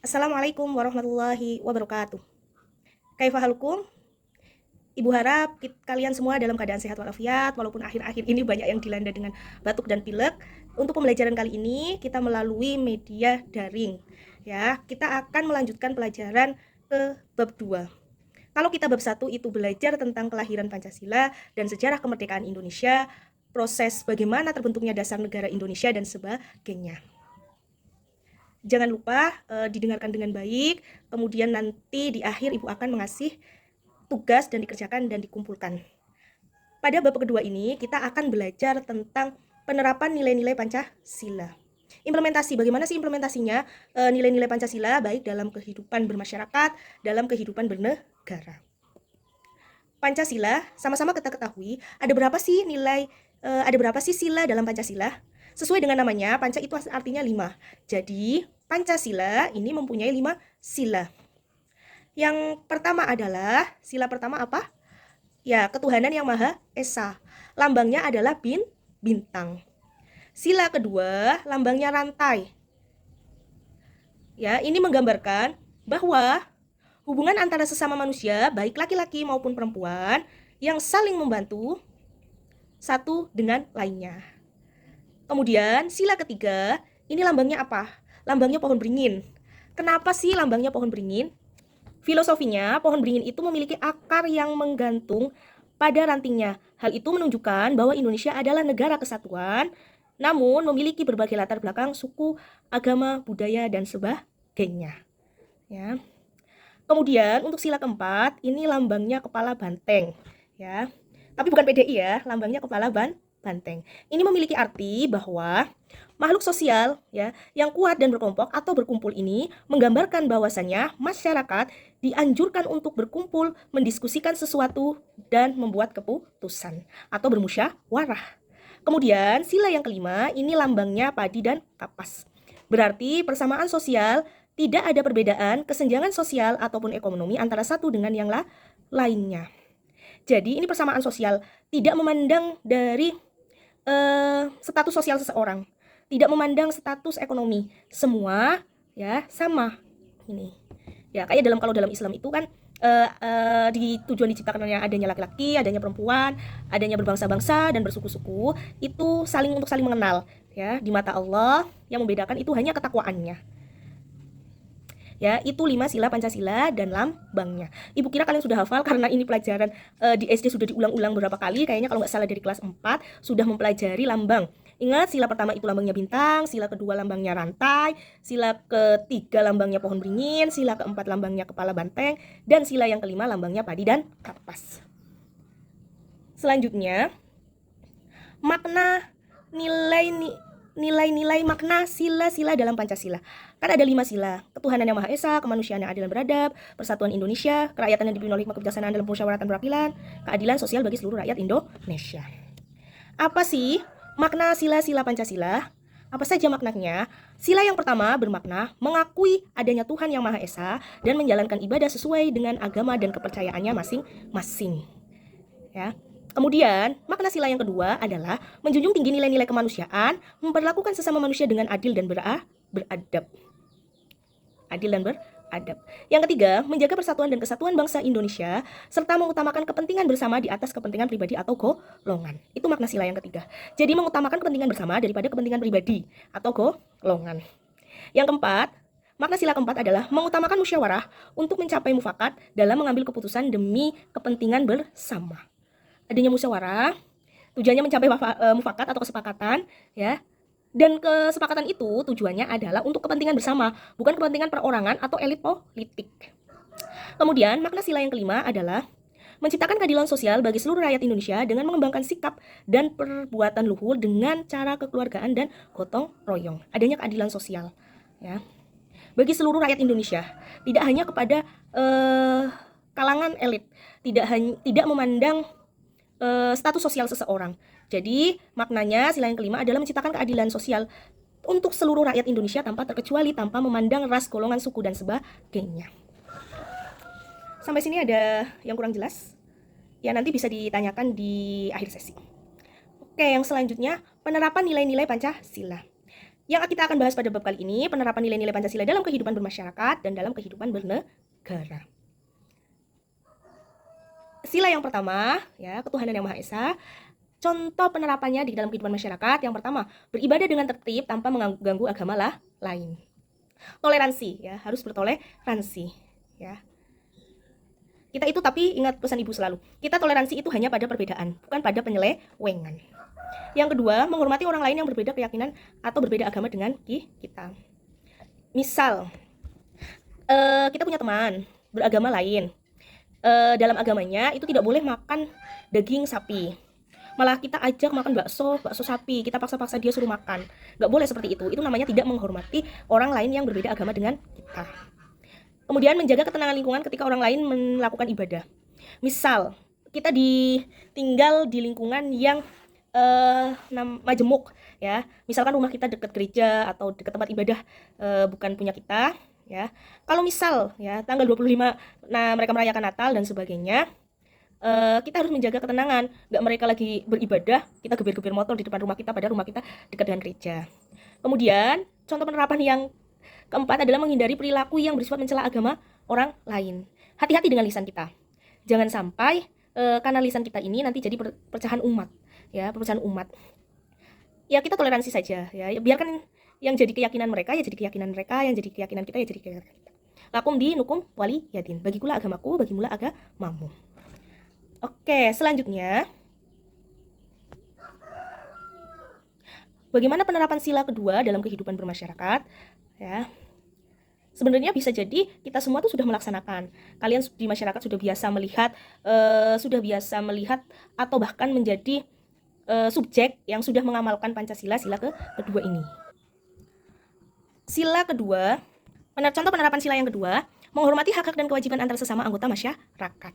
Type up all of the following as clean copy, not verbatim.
Assalamualaikum warahmatullahi wabarakatuh. Kaifa halukum? Ibu harap kalian semua dalam keadaan sehat walafiat, walaupun akhir-akhir ini banyak yang dilanda dengan batuk dan pilek. Untuk pembelajaran kali ini kita melalui media daring. Ya, kita akan melanjutkan pelajaran ke bab 2. Kalau kita bab 1 itu belajar tentang kelahiran Pancasila dan sejarah kemerdekaan Indonesia, proses bagaimana terbentuknya dasar negara Indonesia dan sebagainya. Jangan lupa didengarkan dengan baik, kemudian nanti di akhir Ibu akan mengasih tugas dan dikerjakan dan dikumpulkan. Pada bab kedua ini kita akan belajar tentang penerapan nilai-nilai Pancasila. Implementasi, bagaimana sih implementasinya nilai-nilai Pancasila baik dalam kehidupan bermasyarakat, dalam kehidupan bernegara. Pancasila, sama-sama kita ketahui, ada berapa sih sila dalam Pancasila? Sesuai dengan namanya, Panca itu artinya 5. Jadi, Pancasila ini mempunyai 5 sila. Yang pertama adalah, sila pertama apa? Ya, ketuhanan yang Maha Esa. Lambangnya adalah bintang. Sila kedua, lambangnya rantai. Ya, ini menggambarkan bahwa hubungan antara sesama manusia, baik laki-laki maupun perempuan, yang saling membantu satu dengan lainnya. Kemudian, sila ketiga, ini lambangnya apa? Lambangnya pohon beringin. Kenapa sih lambangnya pohon beringin? Filosofinya, pohon beringin itu memiliki akar yang menggantung pada rantingnya. Hal itu menunjukkan bahwa Indonesia adalah negara kesatuan, namun memiliki berbagai latar belakang suku, agama, budaya, dan sebagainya. Ya. Kemudian untuk sila keempat, ini lambangnya kepala banteng. Ya. Tapi bukan PDI ya, lambangnya kepala banteng. Ini memiliki arti bahwa makhluk sosial ya yang kuat dan berkelompok atau berkumpul ini menggambarkan bahwasannya masyarakat dianjurkan untuk berkumpul, mendiskusikan sesuatu dan membuat keputusan atau bermusyawarah. Kemudian sila yang kelima ini lambangnya padi dan kapas. Berarti persamaan sosial, tidak ada perbedaan kesenjangan sosial ataupun ekonomi antara satu dengan yang lainnya. Jadi ini persamaan sosial, tidak memandang dari status sosial seseorang, tidak memandang status ekonomi, semua ya sama. Ini ya kayak kalau dalam Islam itu kan di tujuan diciptakannya adanya laki-laki, adanya perempuan, adanya berbangsa-bangsa dan bersuku-suku, itu untuk saling mengenal ya. Di mata Allah yang membedakan itu hanya ketakwaannya. Ya, itu 5 sila Pancasila dan lambangnya. Ibu kira kalian sudah hafal karena ini pelajaran di SD sudah diulang-ulang beberapa kali. Kayaknya kalau nggak salah dari kelas 4 sudah mempelajari lambang. Ingat, sila pertama itu lambangnya bintang, sila kedua lambangnya rantai, sila ketiga lambangnya pohon beringin, sila keempat lambangnya kepala banteng, dan sila yang kelima lambangnya padi dan kapas. Selanjutnya, makna nilai-nilai makna sila-sila dalam Pancasila. Kan ada 5 sila: ketuhanan yang Maha Esa, kemanusiaan yang adil dan beradab, persatuan Indonesia, kerakyatan yang dipimpin oleh hikmah kebijaksanaan dalam permusyawaratan perwakilan, keadilan sosial bagi seluruh rakyat Indonesia. Apa sih makna sila-sila Pancasila? Apa saja maknanya? Sila yang pertama bermakna mengakui adanya Tuhan yang Maha Esa dan menjalankan ibadah sesuai dengan agama dan kepercayaannya masing-masing. Ya. Kemudian, makna sila yang kedua adalah menjunjung tinggi nilai-nilai kemanusiaan, memperlakukan sesama manusia dengan adil dan beradab. Adil dan beradab. Yang ketiga, menjaga persatuan dan kesatuan bangsa Indonesia, serta mengutamakan kepentingan bersama di atas kepentingan pribadi atau golongan. Itu makna sila yang ketiga. Jadi mengutamakan kepentingan bersama daripada kepentingan pribadi atau golongan. Yang keempat, makna sila keempat adalah mengutamakan musyawarah untuk mencapai mufakat dalam mengambil keputusan demi kepentingan bersama. Adanya musyawarah, tujuannya mencapai mufakat atau kesepakatan, ya. Dan kesepakatan itu tujuannya adalah untuk kepentingan bersama, bukan kepentingan perorangan atau elit politik. Kemudian, makna sila yang kelima adalah menciptakan keadilan sosial bagi seluruh rakyat Indonesia dengan mengembangkan sikap dan perbuatan luhur dengan cara kekeluargaan dan gotong royong. Adanya keadilan sosial, ya, bagi seluruh rakyat Indonesia, tidak hanya kepada kalangan elit, tidak memandang status sosial seseorang. Jadi maknanya sila yang kelima adalah menciptakan keadilan sosial untuk seluruh rakyat Indonesia tanpa terkecuali, tanpa memandang ras, golongan, suku, dan sebagainya. Sampai sini ada yang kurang jelas? Ya, nanti bisa ditanyakan di akhir sesi. Oke, yang selanjutnya penerapan nilai-nilai Pancasila. Yang kita akan bahas pada bab kali ini, penerapan nilai-nilai Pancasila dalam kehidupan bermasyarakat dan dalam kehidupan bernegara. Sila yang pertama, ya, ketuhanan yang Maha Esa. Contoh penerapannya di dalam kehidupan masyarakat, yang pertama, beribadah dengan tertib tanpa mengganggu agama lain. Toleransi, ya, harus bertoleransi, ya. Kita itu, tapi ingat pesan ibu selalu, kita toleransi itu hanya pada perbedaan, bukan pada penyelewengan. Yang kedua, menghormati orang lain yang berbeda keyakinan atau berbeda agama dengan kita. Misal, kita punya teman beragama lain. Dalam agamanya itu tidak boleh makan daging sapi. Malah kita ajak makan bakso sapi, kita paksa-paksa dia suruh makan. Nggak boleh seperti itu. Itu namanya tidak menghormati orang lain yang berbeda agama dengan kita. Kemudian menjaga ketenangan lingkungan ketika orang lain melakukan ibadah. Misal, kita tinggal di lingkungan yang majemuk, ya. Misalkan rumah kita dekat gereja atau dekat tempat ibadah bukan punya kita, ya. Kalau misal, ya, tanggal 25 mereka merayakan Natal dan sebagainya, kita harus menjaga ketenangan. Nggak mereka lagi beribadah, kita gebir-gebir motor di depan rumah kita, padahal rumah kita dekat dengan gereja. Kemudian, contoh penerapan yang keempat adalah menghindari perilaku yang bersifat mencela agama orang lain. Hati-hati dengan lisan kita. Jangan sampai karena lisan kita ini nanti jadi perpecahan umat, ya, perpecahan umat. Ya, kita toleransi saja, ya. Biarkan yang jadi keyakinan mereka ya jadi keyakinan mereka, yang jadi keyakinan kita ya jadi keyakinan kita. Lakum dinukum wali yadin. Bagikulah agamaku, bagimulah agamamu. Oke, selanjutnya, bagaimana penerapan sila kedua dalam kehidupan bermasyarakat? Ya, sebenarnya bisa jadi kita semua tuh sudah melaksanakan. Kalian di masyarakat sudah biasa melihat atau bahkan menjadi subjek yang sudah mengamalkan Pancasila sila kedua ini. Sila kedua, contoh penerapan sila yang kedua, menghormati hak-hak dan kewajiban antar sesama anggota masyarakat.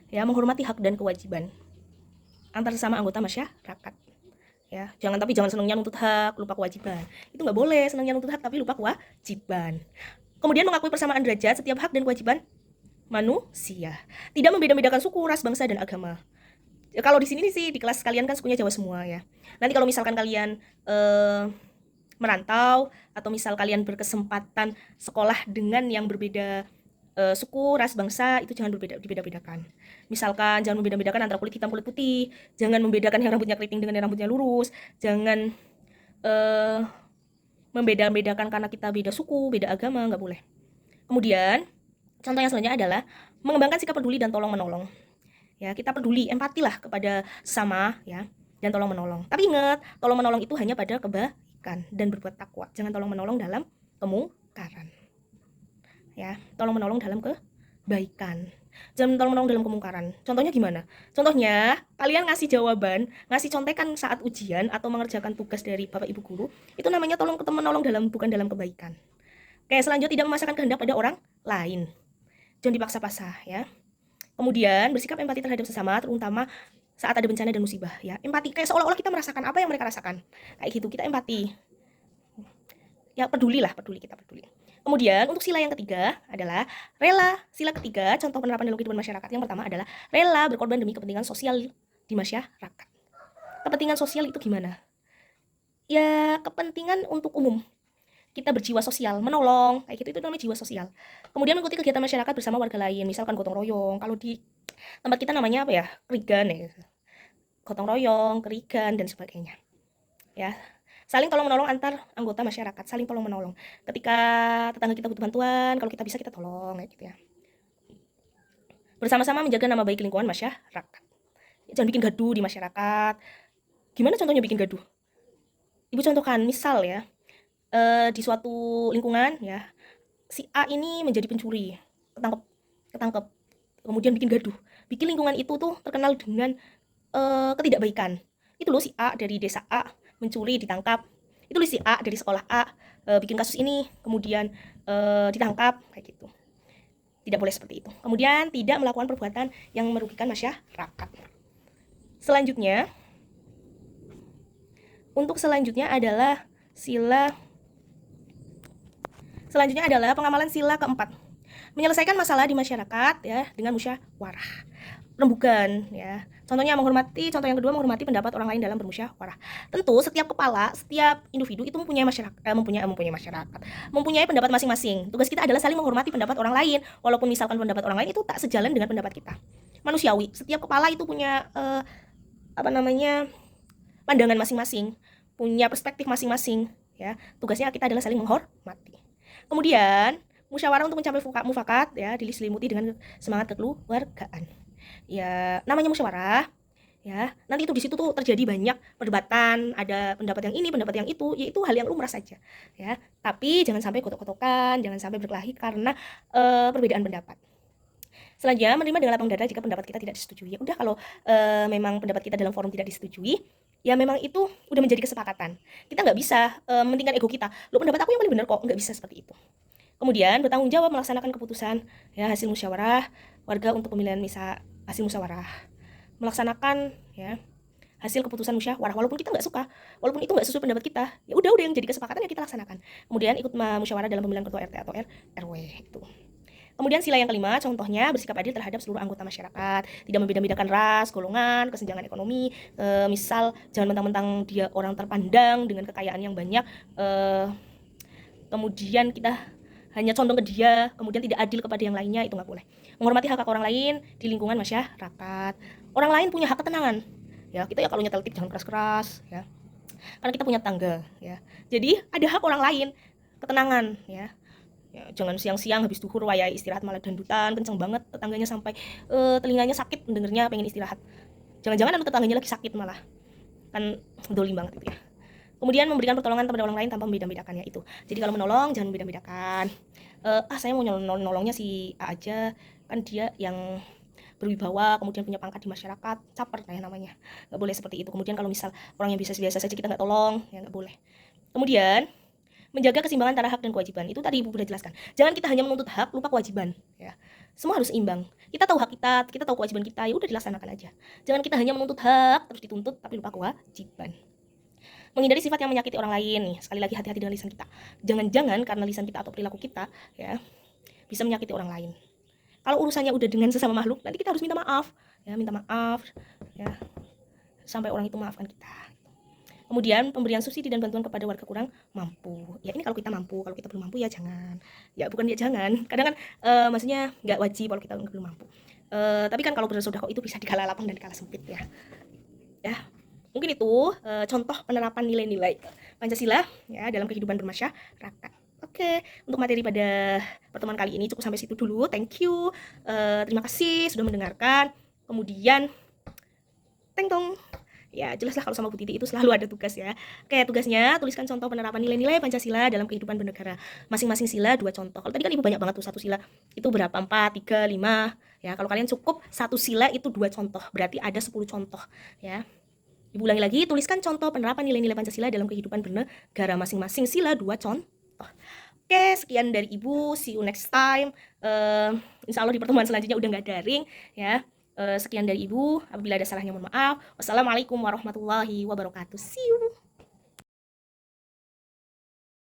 Ya, menghormati hak dan kewajiban antar sesama anggota masyarakat. Ya, jangan senangnya nuntut hak, lupa kewajiban. Itu nggak boleh, senangnya nuntut hak tapi lupa kewajiban. Kemudian mengakui persamaan derajat setiap hak dan kewajiban manusia. Tidak membeda-bedakan suku, ras, bangsa, dan agama. Ya, kalau di sini sih di kelas kalian kan sukunya Jawa semua, ya. Nanti kalau misalkan kalian merantau atau misal kalian berkesempatan sekolah dengan yang berbeda suku, ras, bangsa, itu jangan dibeda-bedakan. Misalkan jangan membeda-bedakan antara kulit hitam, kulit putih, jangan membedakan yang rambutnya keriting dengan yang rambutnya lurus, jangan membeda-bedakan karena kita beda suku, beda agama, nggak boleh. Kemudian, contoh yang selanjutnya adalah mengembangkan sikap peduli dan tolong-menolong. Ya, kita peduli, empatilah kepada sesama, ya, dan tolong-menolong. Tapi ingat, tolong-menolong itu hanya pada kebaikan dan berbuat takwa. Jangan tolong-menolong dalam kemungkaran. Ya, tolong-menolong dalam kebaikan. Jangan tolong-menolong dalam kemungkaran. Contohnya gimana? Contohnya, kalian ngasih jawaban, ngasih contekan saat ujian atau mengerjakan tugas dari Bapak Ibu guru, itu namanya tolong-menolong bukan dalam kebaikan. Oke, selanjutnya tidak memaksakan kehendak pada orang lain. Jangan dipaksa-paksa, ya. Kemudian bersikap empati terhadap sesama, terutama saat ada bencana dan musibah, ya. Empati kayak seolah-olah kita merasakan apa yang mereka rasakan. Kayak gitu, kita empati. Ya, peduli. Kemudian untuk sila yang ketiga adalah rela. Sila ketiga, contoh penerapan dalam kehidupan masyarakat yang pertama adalah rela berkorban demi kepentingan sosial di masyarakat. Kepentingan sosial itu gimana? Ya, kepentingan untuk umum. Kita berjiwa sosial, menolong, kayak gitu, itu namanya jiwa sosial. Kemudian mengikuti kegiatan masyarakat bersama warga lain, misalkan gotong royong. Kalau di tempat kita namanya apa ya? Kerigan, ya. Gotong royong, kerigan, dan sebagainya. Ya, saling tolong menolong antar anggota masyarakat, saling tolong menolong. Ketika tetangga kita butuh bantuan, kalau kita bisa kita tolong, kayak gitu, ya. Bersama-sama menjaga nama baik lingkungan masyarakat. Jangan bikin gaduh di masyarakat. Gimana contohnya bikin gaduh? Ibu contohkan, misal ya, di suatu lingkungan, ya, si A ini menjadi pencuri, ketangkep, kemudian bikin gaduh, bikin lingkungan itu tuh terkenal dengan ketidakbaikan. Itu loh si A dari desa A mencuri ditangkap, itu loh si A dari sekolah A bikin kasus ini kemudian ditangkap, kayak gitu. Tidak boleh seperti itu. Kemudian tidak melakukan perbuatan yang merugikan masyarakat. Selanjutnya adalah pengamalan sila keempat. Menyelesaikan masalah di masyarakat, ya, dengan musyawarah. rembugan ya. Contoh yang kedua menghormati pendapat orang lain dalam bermusyawarah. Tentu setiap kepala, setiap individu itu mempunyai mempunyai pendapat masing-masing. Tugas kita adalah saling menghormati pendapat orang lain, walaupun misalkan pendapat orang lain itu tak sejalan dengan pendapat kita. Manusiawi, setiap kepala itu punya pandangan masing-masing, punya perspektif masing-masing ya. Tugasnya kita adalah saling menghormati. Kemudian musyawarah untuk mencapai mufakat ya, diselimuti dengan semangat kekeluargaan. Ya, namanya musyawarah ya, nanti itu di situ tuh terjadi banyak perdebatan, ada pendapat yang ini, pendapat yang itu, yaitu hal yang lumrah saja ya. Tapi jangan sampai kotok-kotokan, jangan sampai berkelahi karena perbedaan pendapat. Selanjutnya, menerima dengan lapang dada jika pendapat kita tidak disetujui. Ya udah, kalau memang pendapat kita dalam forum tidak disetujui, ya memang itu udah menjadi kesepakatan. Kita nggak bisa mementingkan ego kita. Lo pendapat aku yang paling benar kok, nggak bisa seperti itu. Kemudian bertanggung jawab melaksanakan keputusan ya hasil musyawarah warga untuk pemilihan hasil musyawarah. Melaksanakan ya hasil keputusan musyawarah walaupun kita nggak suka, walaupun itu nggak sesuai pendapat kita, ya udah yang jadi kesepakatan ya kita laksanakan. Kemudian ikut musyawarah dalam pemilihan ketua RT atau RW itu. Kemudian sila yang kelima, contohnya bersikap adil terhadap seluruh anggota masyarakat, tidak membeda-bedakan ras, golongan, kesenjangan ekonomi. Misal jangan mentang-mentang dia orang terpandang dengan kekayaan yang banyak, kemudian kita hanya condong ke dia, kemudian tidak adil kepada yang lainnya, itu nggak boleh. Menghormati hak orang lain di lingkungan masyarakat. Orang lain punya hak ketenangan. Ya, kita ya kalau nyetel tip jangan keras-keras ya. Karena kita punya tangga ya. Jadi ada hak orang lain ketenangan ya. Ya, jangan siang-siang habis duhur wayai istirahat malah dandutan kenceng banget tetangganya sampai telinganya sakit mendengarnya pengen istirahat. Jangan-jangan tetangganya lagi sakit malah. Kan dolim banget itu ya. Kemudian memberikan pertolongan kepada orang lain tanpa membeda-bedakannya itu. Jadi kalau menolong jangan membeda-bedakan. Saya mau nolongnya si A aja, kan dia yang berwibawa, kemudian punya pangkat di masyarakat, caper ya namanya. Nggak boleh seperti itu. Kemudian kalau misal orang yang biasa-biasa saja kita nggak tolong, ya nggak boleh. Kemudian menjaga keseimbangan antara hak dan kewajiban. Itu tadi Ibu sudah jelaskan. Jangan kita hanya menuntut hak, lupa kewajiban. Ya. Semua harus imbang. Kita tahu hak kita tahu kewajiban kita, ya udah dilaksanakan aja. Jangan kita hanya menuntut hak, terus dituntut, tapi lupa kewajiban. Menghindari sifat yang menyakiti orang lain nih. Sekali lagi hati-hati dengan lisan kita. Jangan-jangan karena lisan kita atau perilaku kita ya bisa menyakiti orang lain. Kalau urusannya udah dengan sesama makhluk, nanti kita harus minta maaf ya, sampai orang itu maafkan kita. Kemudian pemberian subsidi dan bantuan kepada warga kurang mampu. Ya ini kalau kita mampu, kalau kita belum mampu ya jangan. Ya bukan ya jangan. Kadang kan maksudnya nggak wajib kalau kita belum mampu. Tapi kan kalau bersedekah itu bisa dikala lapang dan dikala sempit ya. Ya. Mungkin itu contoh penerapan nilai-nilai Pancasila ya dalam kehidupan bermasyarakat. Oke, untuk materi pada pertemuan kali ini cukup sampai situ dulu. Thank you. Terima kasih sudah mendengarkan. Kemudian teng tong. Ya, jelaslah kalau sama Bu Titi itu selalu ada tugas ya. Oke, tugasnya tuliskan contoh penerapan nilai-nilai Pancasila dalam kehidupan bernegara. Masing-masing sila 2 contoh. Kalau tadi kan Ibu banyak banget tuh satu sila. Itu berapa? 4, 3, 5. Ya, kalau kalian cukup satu sila itu 2 contoh. Berarti ada 10 contoh ya. Ibu ulangi lagi, tuliskan contoh penerapan nilai-nilai Pancasila dalam kehidupan bernegara. Masing-masing sila 2 contoh. Oke, sekian dari Ibu. See you next time. Insya Allah di pertemuan selanjutnya udah nggak daring ya. Sekian dari Ibu. Apabila ada salahnya mohon maaf. Wassalamualaikum warahmatullahi wabarakatuh. See you.